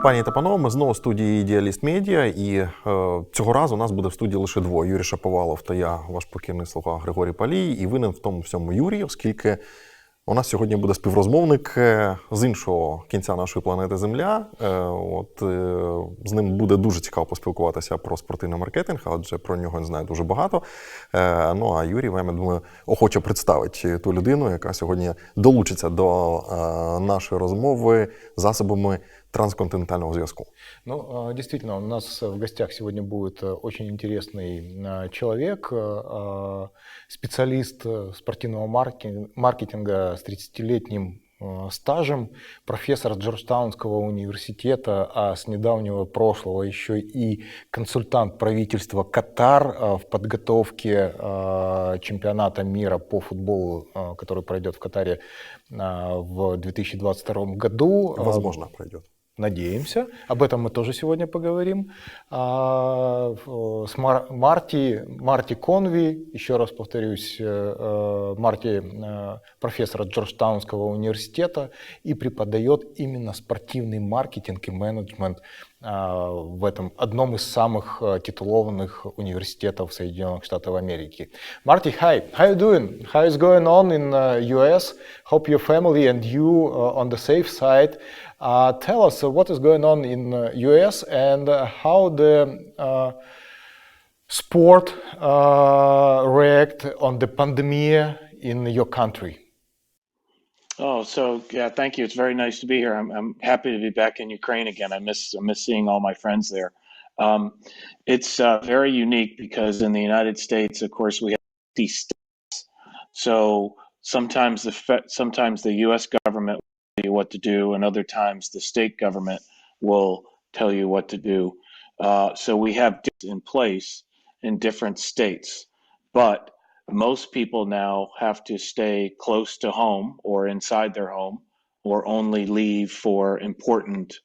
Пані та панове, ми знову в студії IDEALIST.media, і цього разу у нас буде в студії лише двоє. Юрій Шаповалов та я, ваш покірний слуга Григорій Палій, і винен в тому всьому Юрій, оскільки у нас сьогодні буде співрозмовник з іншого кінця нашої планети Земля. З ним буде дуже цікаво поспілкуватися про спортивний маркетинг, адже про нього він знає дуже багато. А Юрій вам, я думаю, охоче представить ту людину, яка сьогодні долучиться до нашої розмови засобами трансконтинентального зв'язку. Действительно, у нас в гостях сегодня будет очень интересный человек, специалист спортивного маркетинга с 30-летним стажем, профессор Джорджтаунского университета, а с недавнего прошлого еще и консультант правительства Катар в подготовке чемпионата мира по футболу, который пройдет в Катаре в 2022 году. Возможно, пройдет. Надеемся. Об этом мы тоже сегодня поговорим. С Мартин Конвей, еще раз повторюсь, Мартин профессор Джорджтаунского университета и преподает именно спортивный маркетинг и менеджмент в этом одном из самых титулованных университетов Соединенных Штатов Америки. Marty, hi, how you doing? How is going on in US? Hope your family and you on the safe side. Tell us what is going on in US and how the sport react on the pandemia in your country. Thank you. It's very nice to be here. I'm happy to be back in Ukraine again. I miss seeing all my friends there. It's very unique because in the United States, of course, we have 50 states. So sometimes the U.S. government will tell you what to do, and other times the state government will tell you what to do. So we have in place in different states, but most people now have to stay close to home or inside their home, or only leave for important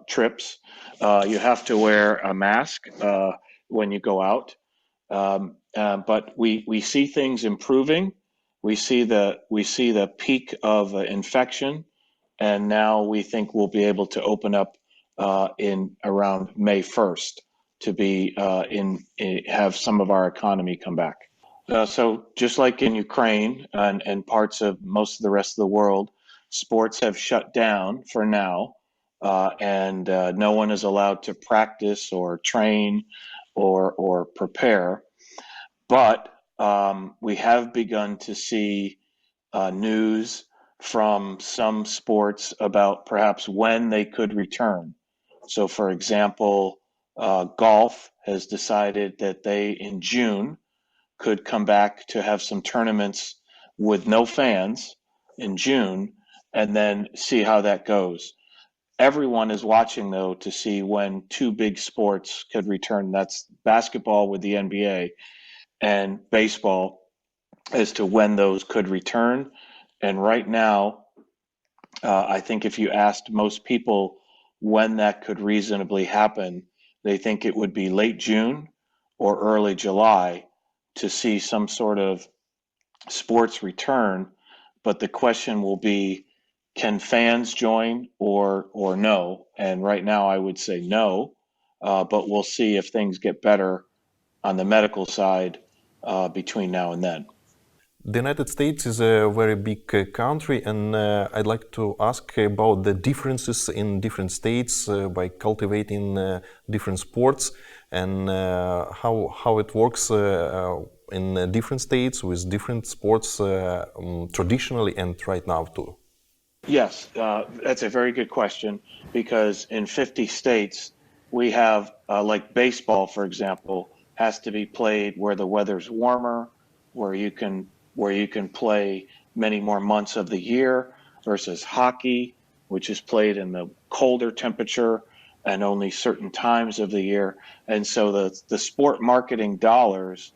trips. You have to wear a mask when you go out. But we see things improving. We see the peak of infection, and now we think we'll be able to open up in around May 1st to be have some of our economy come back. So just like in Ukraine and parts of most of the rest of the world, sports have shut down for now, and no one is allowed to practice or train or prepare. But we have begun to see news from some sports about perhaps when they could return. So, for example, golf has decided that they, in June, could come back to have some tournaments with no fans in June, and then see how that goes. Everyone is watching, though, to see when two big sports could return. That's basketball with the NBA and baseball, as to when those could return. And right now, I think if you asked most people when that could reasonably happen, they think it would be late June or early July to see some sort of sports return. But the question will be, can fans join or no? And right now I would say no, but we'll see if things get better on the medical side between now and then. The United States is a very big country, and I'd like to ask about the differences in different states by cultivating different sports, and how it works in different states with different sports traditionally and right now too. Yes, that's a very good question, because in 50 states we have, like baseball, for example, has to be played where the weather's warmer, where you can play many more months of the year, versus hockey, which is played in the colder temperature and only certain times of the year. And so the sport marketing dollars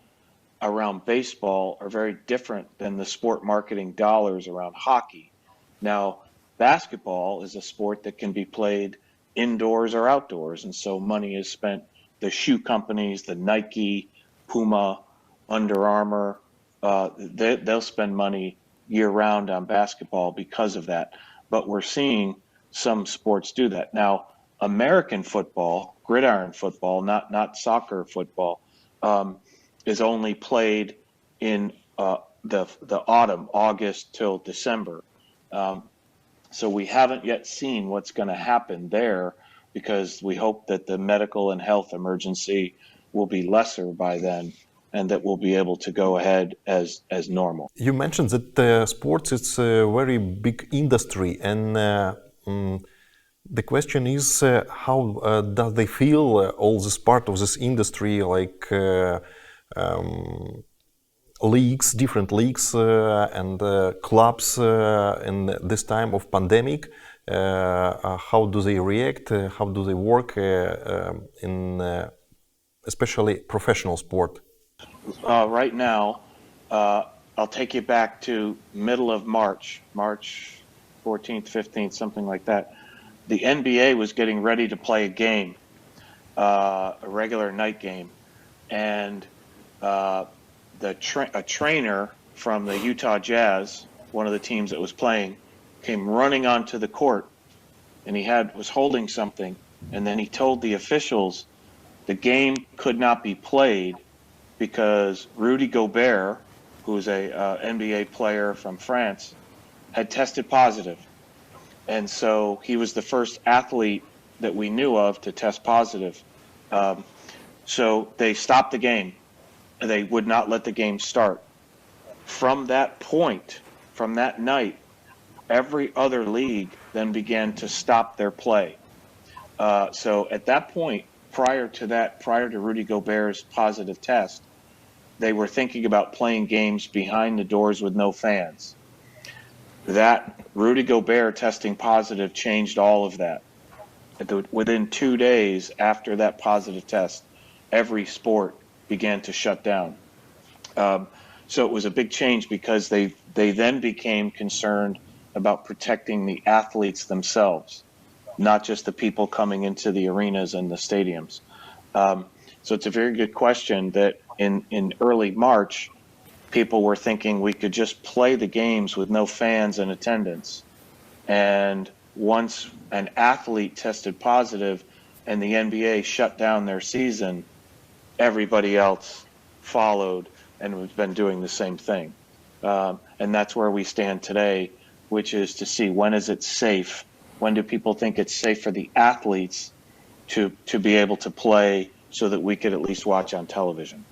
around baseball are very different than the sport marketing dollars around hockey. Now, basketball is a sport that can be played indoors or outdoors, and so money is spent. The shoe companies, the Nike, Puma, Under Armour, they'll spend money year-round on basketball because of that. But we're seeing some sports do that. Now, American football, gridiron football, not soccer football, is only played in the autumn, August till December. So we haven't yet seen what's going to happen there, because we hope that the medical and health emergency will be lesser by then, and that we'll be able to go ahead as normal. You mentioned that sports is a very big industry, and the question is how does they feel all this part of this industry, like leagues, different leagues and clubs in this time of pandemic. How do they react? How do they work in especially professional sport? Right now, I'll take you back to middle of March 14th, 15th, something like that. The NBA was getting ready to play a game, a regular night game, and a trainer from the Utah Jazz, one of the teams that was playing, came running onto the court, and he was holding something, and then he told the officials the game could not be played because Rudy Gobert, who's a NBA player from France, had tested positive. And so he was the first athlete that we knew of to test positive. So they stopped the game. They would not let the game start. From that point, from that night, every other league then began to stop their play. So at that point, prior to Rudy Gobert's positive test, they were thinking about playing games behind the doors with no fans. That Rudy Gobert testing positive changed all of that. Within 2 days after that positive test, every sport began to shut down. So it was a big change, because they then became concerned about protecting the athletes themselves, not just the people coming into the arenas and the stadiums. So it's a very good question that in early March, people were thinking we could just play the games with no fans in attendance. And once an athlete tested positive and the NBA shut down their season, everybody else followed and has been doing the same thing. And that's where we stand today, which is to see when is it safe, when do people think it's safe for the athletes to be able to play so that we could at least watch on television.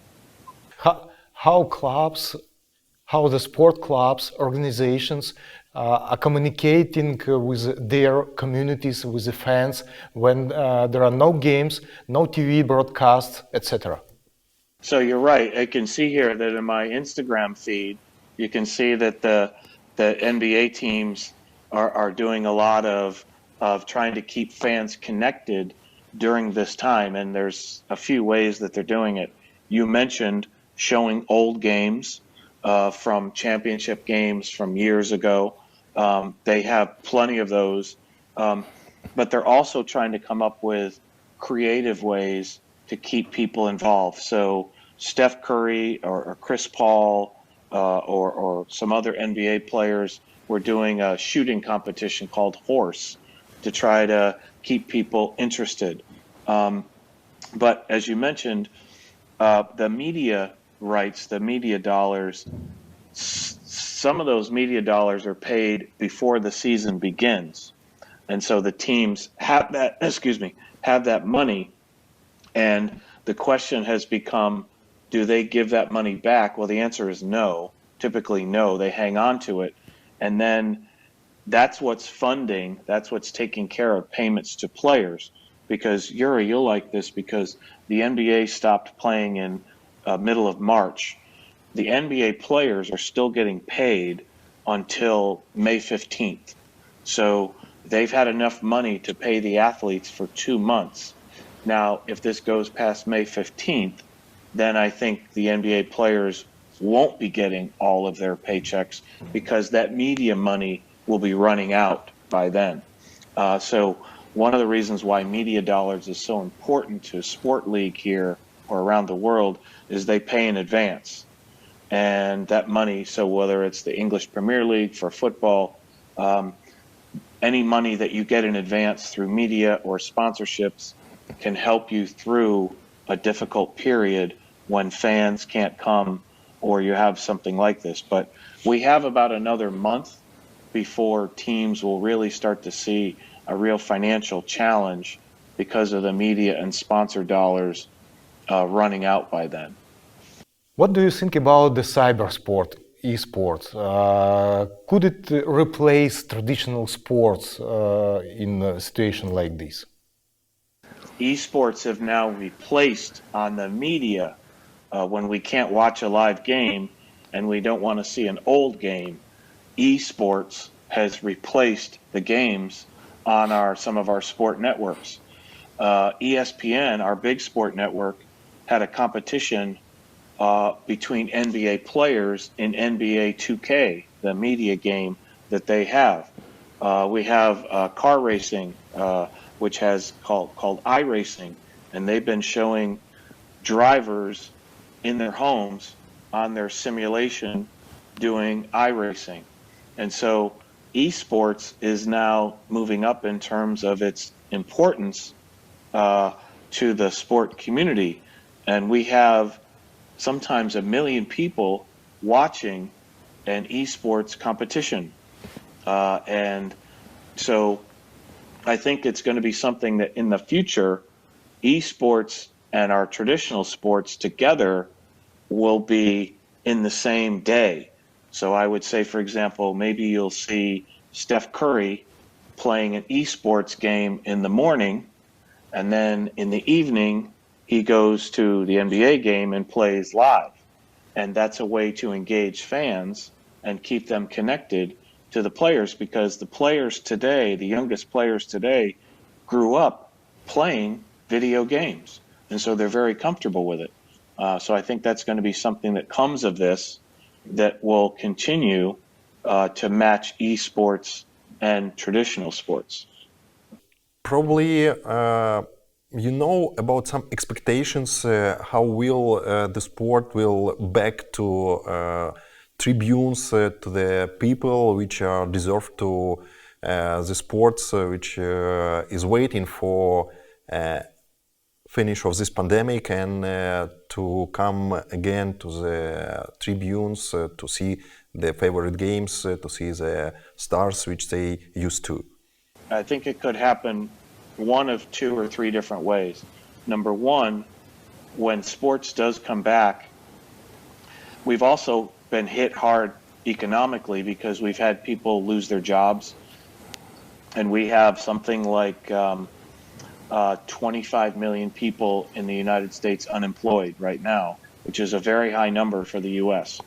How the sport clubs, organizations are communicating with their communities, with the fans, when there are no games, no TV broadcasts, etc. So you're right. I can see here that in my Instagram feed, you can see that the NBA teams are doing a lot of trying to keep fans connected during this time, and there's a few ways that they're doing it. You mentioned showing old games from championship games from years ago. They have plenty of those, but they're also trying to come up with creative ways to keep people involved. So Steph Curry or Chris Paul or some other NBA players were doing a shooting competition called Horse to try to keep people interested. But as you mentioned, the media rights, the media dollars, some of those media dollars are paid before the season begins. And so the teams have that, have that money. And the question has become, do they give that money back? Well, the answer is no. Typically, no. They hang on to it. And then that's what's funding, that's what's taking care of payments to players. Because, Yuri, you'll like this, because the NBA stopped playing in middle of March. The NBA players are still getting paid until May 15th. So they've had enough money to pay the athletes for 2 months. Now, if this goes past May 15th, then I think the NBA players won't be getting all of their paychecks, because that media money will be running out by then. So one of the reasons why media dollars is so important to sport league here or around the world is they pay in advance. And that money, so whether it's the English Premier League for football, any money that you get in advance through media or sponsorships can help you through a difficult period when fans can't come or you have something like this. But we have about another month before teams will really start to see a real financial challenge because of the media and sponsor dollars running out by then. What do you think about the cyber sport, esports? Could it replace traditional sports in a situation like this? Esports have now replaced on the media when we can't watch a live game and we don't want to see an old game. Esports has replaced the games on some of our sport networks. ESPN, our big sport network, had a competition between NBA players in NBA 2K, the media game that they have. We have car racing, which has called iRacing, and they've been showing drivers in their homes on their simulation doing iRacing. And so esports is now moving up in terms of its importance to the sport community. And we have sometimes 1 million people watching an esports competition. And so I think it's going to be something that in the future, esports and our traditional sports together will be in the same day. So I would say, for example, maybe you'll see Steph Curry playing an esports game in the morning, and then in the evening, he goes to the NBA game and plays live. And that's a way to engage fans and keep them connected to the players, because the players today, the youngest players today, grew up playing video games. And so they're very comfortable with it. So I think that's going to be something that comes of this that will continue to match esports and traditional sports. Probably you know about some expectations how will the sport will back to tribunes to the people which are deserve to the sports which is waiting for finish of this pandemic and to come again to the tribunes to see their favorite games, to see the stars which they used to. I think it could happen one of 2 or 3 different ways. Number one, when sports does come back, we've also been hit hard economically because we've had people lose their jobs. And we have something like 25 million people in the United States unemployed right now, which is a very high number for the US.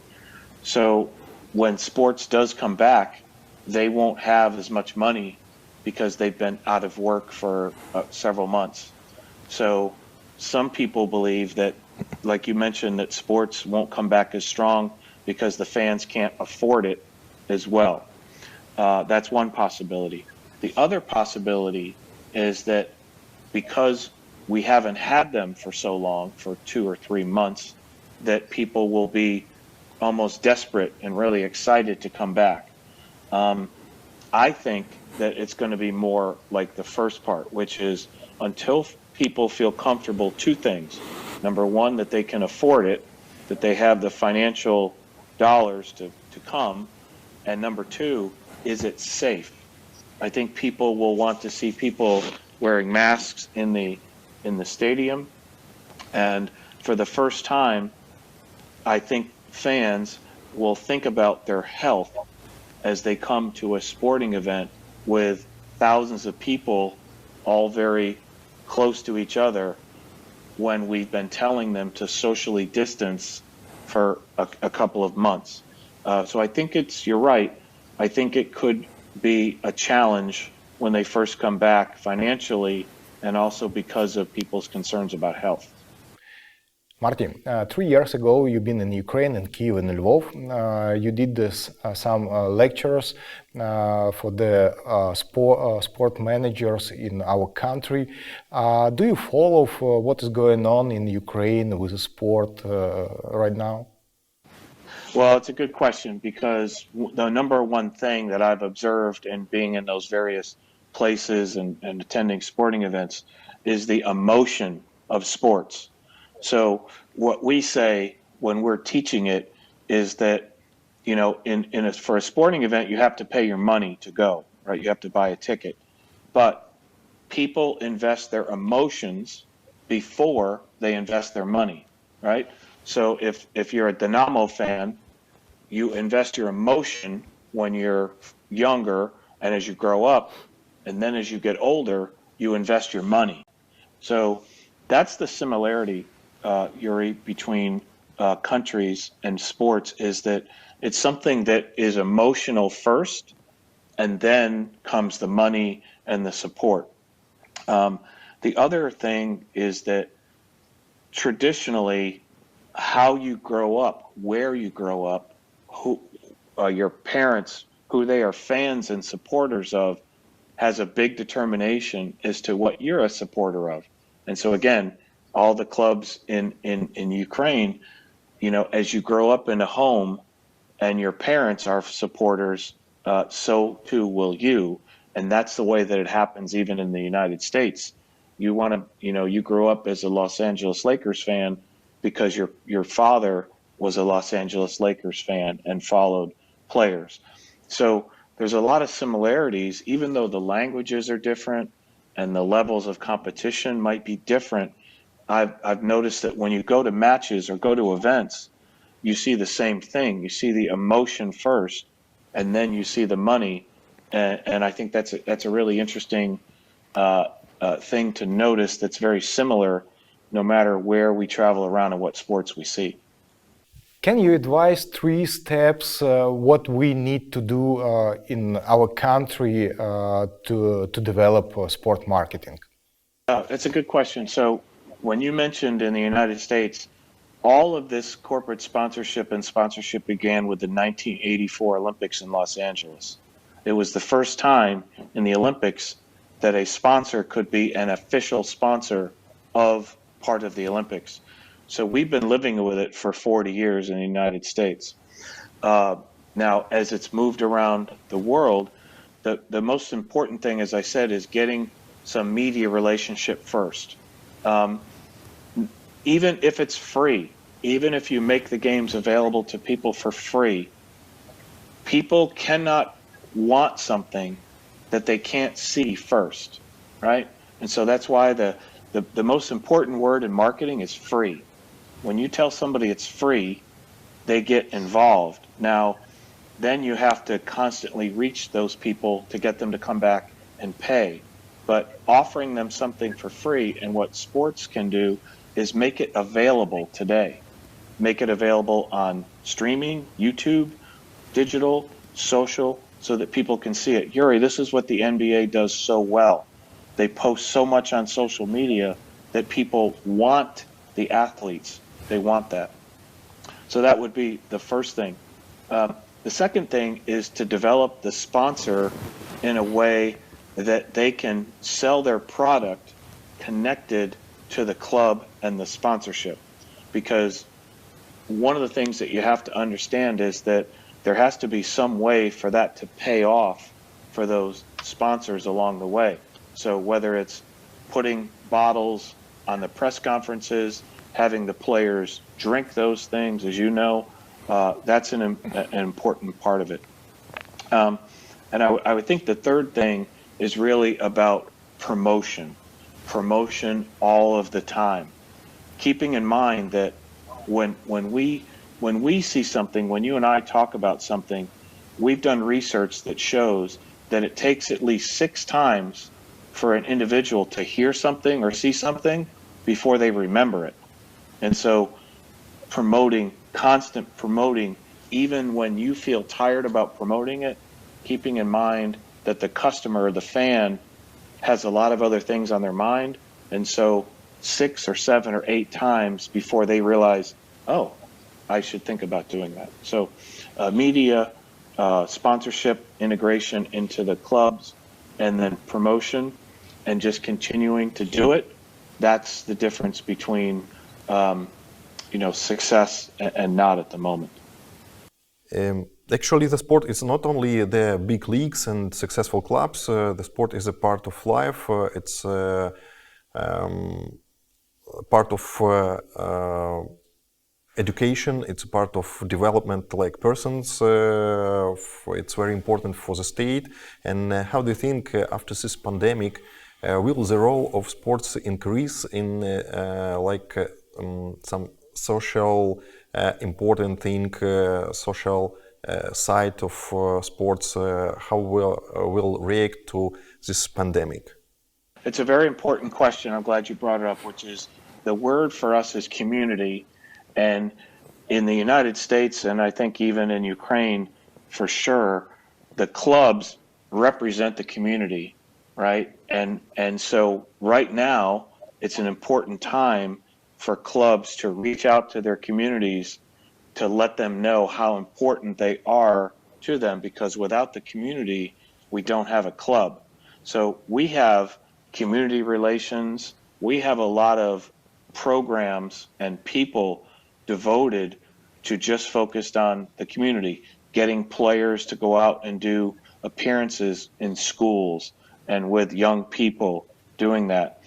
So when sports does come back, they won't have as much money because they've been out of work for several months. So some people believe that, like you mentioned, that sports won't come back as strong because the fans can't afford it as well. That's one possibility. The other possibility is that because we haven't had them for so long, for 2 or 3 months, that people will be almost desperate and really excited to come back. I think that it's going to be more like the first part, which is until people feel comfortable, 2 things. Number one, that they can afford it, that they have the financial dollars to come. And number 2, is it safe? I think people will want to see people wearing masks in the stadium. And for the first time, I think fans will think about their health as they come to a sporting event with thousands of people all very close to each other when we've been telling them to socially distance for a couple of months. So I think you're right. I think it could be a challenge when they first come back financially and also because of people's concerns about health. Martin, 3 years ago, you've been in Ukraine, in Kyiv and Lvov. You did some lectures for the sport managers in our country. Do you follow what is going on in Ukraine with the sport right now? Well, it's a good question because the number one thing that I've observed in being in those various places and attending sporting events is the emotion of sports. So what we say when we're teaching it is that, you know, for a sporting event, you have to pay your money to go, right? You have to buy a ticket. But people invest their emotions before they invest their money, right? So if you're a Dynamo fan, you invest your emotion when you're younger and as you grow up, and then as you get older, you invest your money. So that's the similarity, Yuri, between countries and sports, is that it's something that is emotional first, and then comes the money and the support. The other thing is that traditionally, how you grow up, where you grow up, who your parents, who they are fans and supporters of, has a big determination as to what you're a supporter of. And so again, all the clubs in Ukraine, you know, as you grow up in a home and your parents are supporters, so too will you. And that's the way that it happens even in the United States. You want to, you know, you grew up as a Los Angeles Lakers fan because your father was a Los Angeles Lakers fan and followed players. So there's a lot of similarities, even though the languages are different and the levels of competition might be different. I've noticed that when you go to matches or go to events, you see the same thing. You see the emotion first, and then you see the money. And I think that's a really interesting thing to notice that's very similar no matter where we travel around and what sports we see. Can you advise 3 steps what we need to do in our country to develop sport marketing? That's a good question. So when you mentioned in the United States, all of this corporate sponsorship began with the 1984 Olympics in Los Angeles. It was the first time in the Olympics that a sponsor could be an official sponsor of part of the Olympics. So we've been living with it for 40 years in the United States. Now, as it's moved around the world, the most important thing, as I said, is getting some media relationship first. Even if it's free, even if you make the games available to people for free, people cannot want something that they can't see first, right? And so that's why the most important word in marketing is free. When you tell somebody it's free, they get involved. Now, then you have to constantly reach those people to get them to come back and pay. But offering them something for free, and what sports can do is make it available today. Make it available on streaming, YouTube, digital, social, so that people can see it. Yuri, this is what the NBA does so well. They post so much on social media that people want the athletes. They want that. So that would be the first thing. The second thing is to develop the sponsor in a way that they can sell their product connected to the club and the sponsorship. Because one of the things that you have to understand is that there has to be some way for that to pay off for those sponsors along the way. So whether it's putting bottles on the press conferences, having the players drink those things, as you know, that's an important part of it. And I would think the third thing is really about promotion all of the time. Keeping in mind that when we see something, when you and I talk about something, we've done research that shows that it takes at least 6 times for an individual to hear something or see something before they remember it. And so constant promoting, even when you feel tired about promoting it, keeping in mind that the customer or the fan has a lot of other things on their mind. And so 6 or 7 or 8 times before they realize, oh, I should think about doing that. So media, sponsorship, integration into the clubs, and then promotion, and just continuing to do it. That's the difference between success and not at the moment. Actually, the sport is not only the big leagues and successful clubs. The sport is a part of life. It's part of education. It's a part of development, like persons. It's very important for the state. And how do you think after this pandemic, will the role of sports increase in some social important thing, social side of sports? How will react to this pandemic? It's a very important question. I'm glad you brought it up, which is the word for us is community. And in the United States, and I think even in Ukraine, for sure, the clubs represent the community, right? And so right now, it's an important time for clubs to reach out to their communities to let them know how important they are to them, because without the community, we don't have a club. So we have community relations. We have a lot of programs and people devoted to just focused on the community, getting players to go out and do appearances in schools and with young people doing that.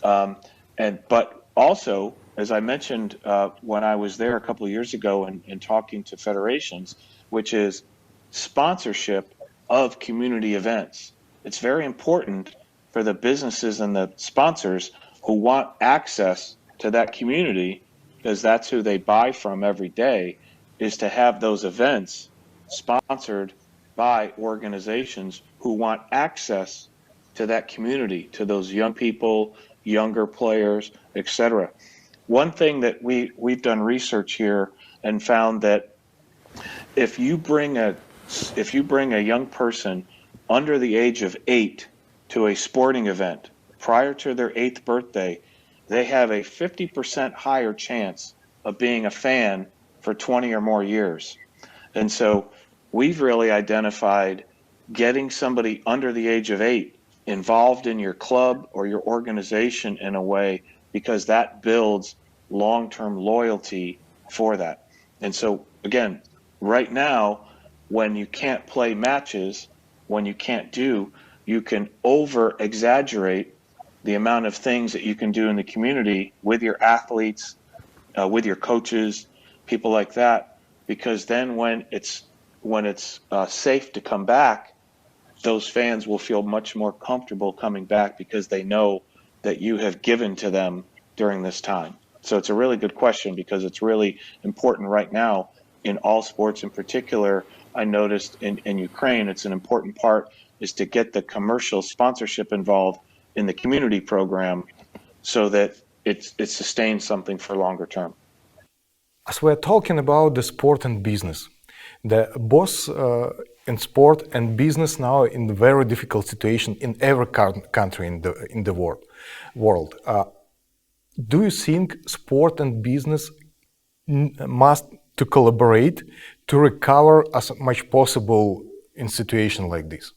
But also, as I mentioned when I was there a couple of years ago and talking to federations, which is sponsorship of community events. It's very important for the businesses and the sponsors who want access to that community, because that's who they buy from every day, is to have those events sponsored by organizations who want access to that community, to those young people, younger players, etc. One thing that we've done research here and found that if you bring a young person under the age of 8 to a sporting event prior to their 8th birthday, they have a 50% higher chance of being a fan for 20 or more years. And so we've really identified getting somebody under the age of 8 involved in your club or your organization in a way, because that builds long-term loyalty for that. And so again, right now, when you can't play matches, when you can't do, you can over-exaggerate the amount of things that you can do in the community with your athletes, with your coaches, people like that, because then when it's safe to come back, those fans will feel much more comfortable coming back because they know that you have given to them during this time. So it's a really good question, because it's really important right now in all sports. In particular, I noticed in Ukraine, it's an important part is to get the commercial sponsorship involved in the community program so that it sustains something for longer term. As we're talking about the sport and business, the both in sport and business now in a very difficult situation in every country in the world. Do you think sport and business must to collaborate to recover as much possible in situation like this?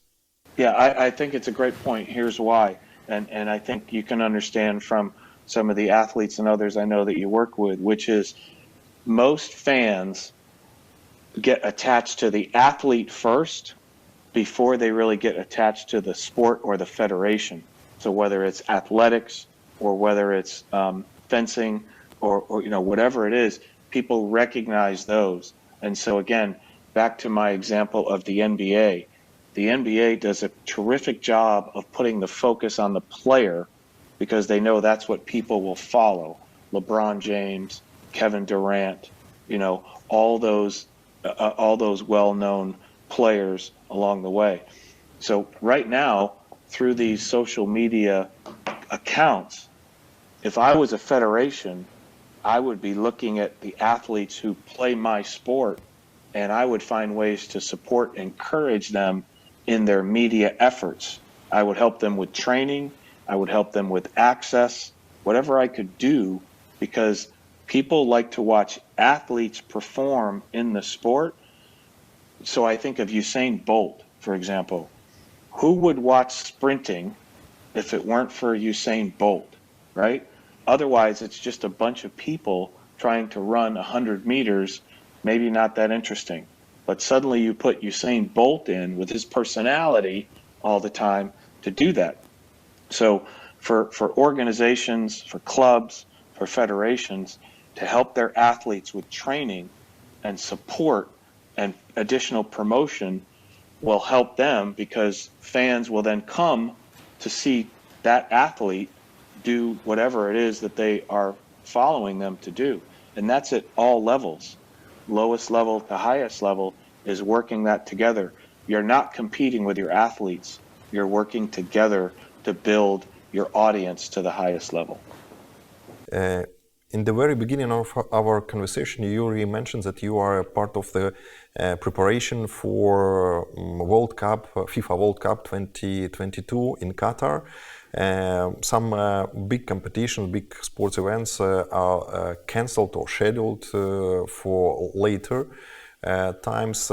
Yeah, I think it's a great point. Here's why. And I think you can understand from some of the athletes and others I know that you work with, which is most fans get attached to the athlete first before they really get attached to the sport or the federation. So whether it's athletics or whether it's fencing or whatever it is, people recognize those. And so again, back to my example of the NBA. The NBA does a terrific job of putting the focus on the player because they know that's what people will follow. LeBron James, Kevin Durant, all those well-known players along the way. So right now, through these social media accounts, if I was a federation, I would be looking at the athletes who play my sport, and I would find ways to support, encourage them in their media efforts. I would help them with training. I would help them with access, whatever I could do, because people like to watch athletes perform in the sport. So I think of Usain Bolt, for example. Who would watch sprinting if it weren't for Usain Bolt, right? Otherwise, it's just a bunch of people trying to run 100 meters, maybe not that interesting. but suddenly you put Usain Bolt in with his personality all the time to do that. So for organizations, for clubs, for federations to help their athletes with training and support and additional promotion will help them, because fans will then come to see that athlete do whatever it is that they are following them to do. And that's at all levels. Lowest level to highest level is working that together. You're not competing with your athletes. You're working together to build your audience to the highest level. In the very beginning of our conversation, Yuri mentioned that you are a part of the preparation for World Cup, FIFA World Cup 2022 in Qatar. Some big competitions, big sports events are cancelled or scheduled for later times.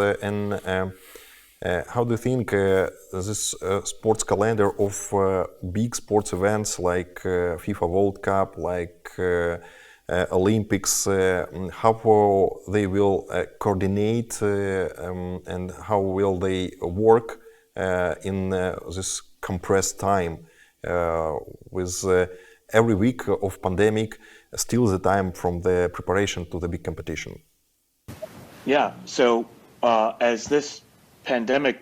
How do you think this sports calendar of big sports events like FIFA World Cup, like Olympics, how they will coordinate and how will they work in this compressed time with every week of pandemic, still the time from the preparation to the big competition? Yeah, so as this pandemic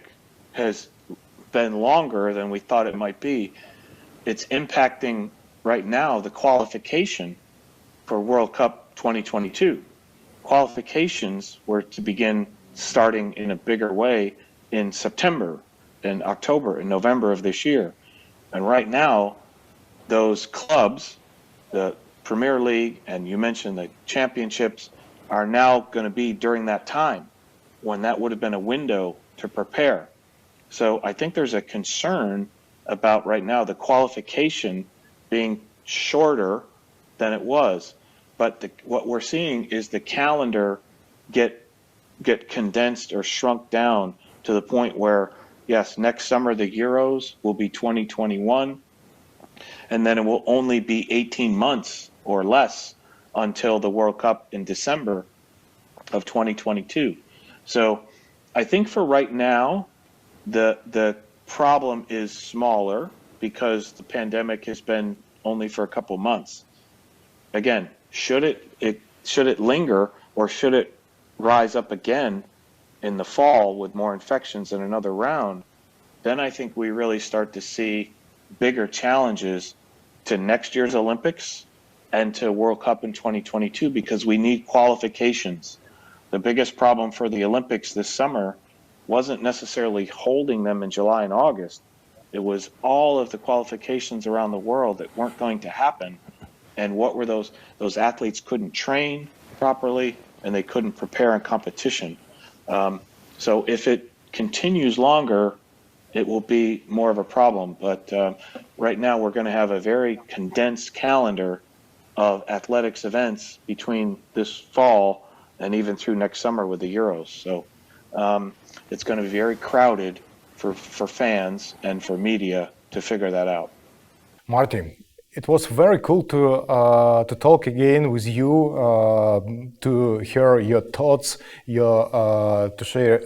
has been longer than we thought it might be, it's impacting right now the qualification for World Cup 2022. Qualifications were to begin starting in a bigger way in September, in October, and November of this year. And right now, those clubs, the Premier League, and you mentioned the championships, are now going to be during that time when that would have been a window to prepare. So I think there's a concern about right now the qualification being shorter than it was. But what we're seeing is the calendar get condensed or shrunk down to the point where, yes, next summer the Euros will be 2021, and then it will only be 18 months or less until the World Cup in December of 2022. So I think for right now, the problem is smaller because the pandemic has been only for a couple months. Again, should it linger, or should it rise up again in the fall with more infections in another round, then I think we really start to see bigger challenges to next year's Olympics and to World Cup in 2022, because we need qualifications. The biggest problem for the Olympics this summer wasn't necessarily holding them in July and August. It was all of the qualifications around the world that weren't going to happen. And what were those? Those athletes couldn't train properly, and they couldn't prepare in competition. So if it continues longer, it will be more of a problem. But right now we're going to have a very condensed calendar of athletics events between this fall and even through next summer with the Euros. So it's going to be very crowded for fans and for media to figure that out. Martin, it was very cool to talk again with you, to hear your thoughts, to share.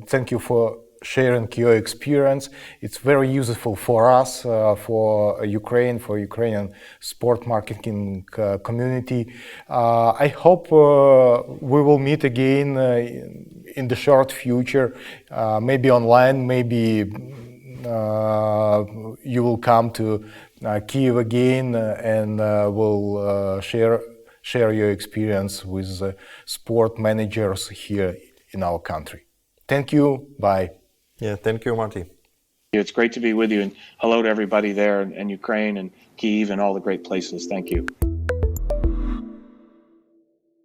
Thank you for sharing your experience. It's very useful for us, for Ukraine, for Ukrainian sport marketing community. I hope we will meet again in the short future, maybe online, maybe you will come to Kyiv again and we'll share your experience with sport managers here in our country. Thank you. Bye. Yeah, thank you, Marty. It's great to be with you, and hello to everybody there in Ukraine and Kyiv and all the great places. Thank you.